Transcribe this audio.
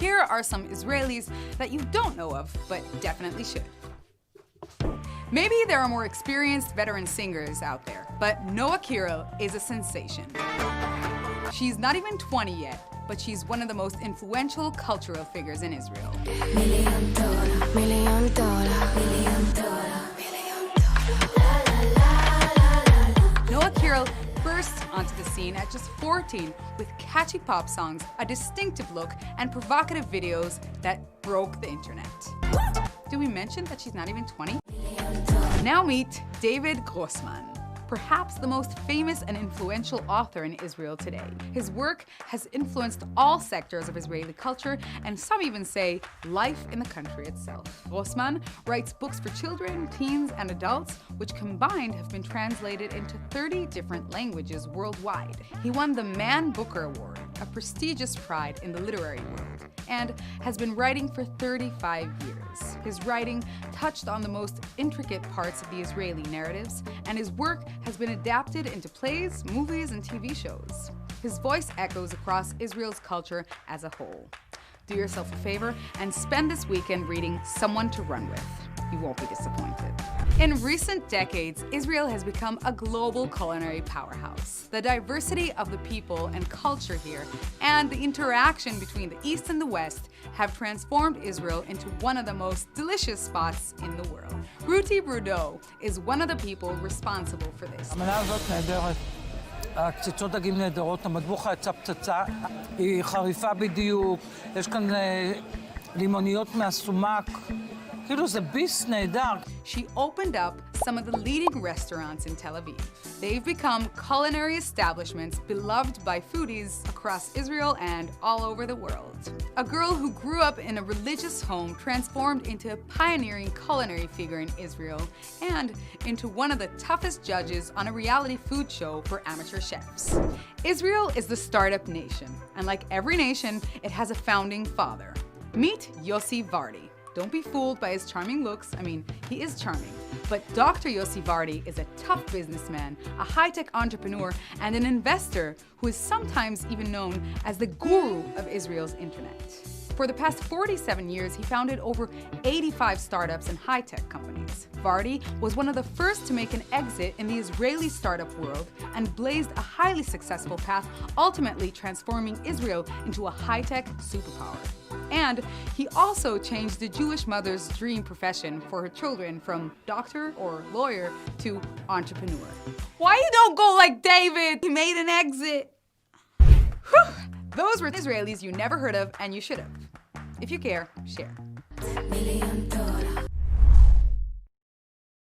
Here are some Israelis that you don't know of, but definitely should. Maybe there are more experienced veteran singers out there, but Noa Kirel is a sensation. She's not even 20 yet, but she's one of the most influential cultural figures in Israel. $1 million, $1 million, $1 million. Noa Kirel burst onto the scene at just 14 with catchy pop songs, a distinctive look, and provocative videos that broke the internet. Did we mention that she's not even 20? Now meet David Grossman, perhaps the most famous and influential author in Israel today. His work has influenced all sectors of Israeli culture, and some even say life in the country itself. Grossman writes books for children, teens, and adults, which combined have been translated into 30 different languages worldwide. He won the Man Booker Award, a prestigious prize in the literary world, and has been writing for 35 years. His writing touched on the most intricate parts of the Israeli narratives, and his work has been adapted into plays, movies, and TV shows. His voice echoes across Israel's culture as a whole. Do yourself a favor and spend this weekend reading Someone to Run With. You won't be disappointed. In recent decades, Israel has become a global culinary powerhouse. The diversity of the people and culture here, and the interaction between the East and the West, have transformed Israel into one of the most delicious spots in the world. Ruti Brudeau is one of the people responsible for this. המנה הזאת נהדרת. הקציצות דגים נהדרות, המטבוחה יצא פצצה, היא חריפה בדיוק, יש כאן לימוניות מהסומק. כאילו זה ביס נהדר. She opened up some of the leading restaurants in Tel Aviv. They've become culinary establishments beloved by foodies across Israel and all over the world. A girl who grew up in a religious home transformed into a pioneering culinary figure in Israel and into one of the toughest judges on a reality food show for amateur chefs. Israel is the startup nation, and like every nation, it has a founding father. Meet Yossi Vardi. Don't be fooled by his charming looks. I mean, he is charming. But Dr. Yossi Vardi is a tough businessman, a high-tech entrepreneur, and an investor who is sometimes even known as the guru of Israel's internet. For the past 47 years, he founded over 85 startups and high-tech companies. Vardi was one of the first to make an exit in the Israeli startup world and blazed a highly successful path, ultimately transforming Israel into a high-tech superpower. And he also changed the Jewish mother's dream profession for her children from doctor or lawyer to entrepreneur. Why you don't go like David? He made an exit. Whew. Those were Israelis you never heard of and you should have. If you care, share.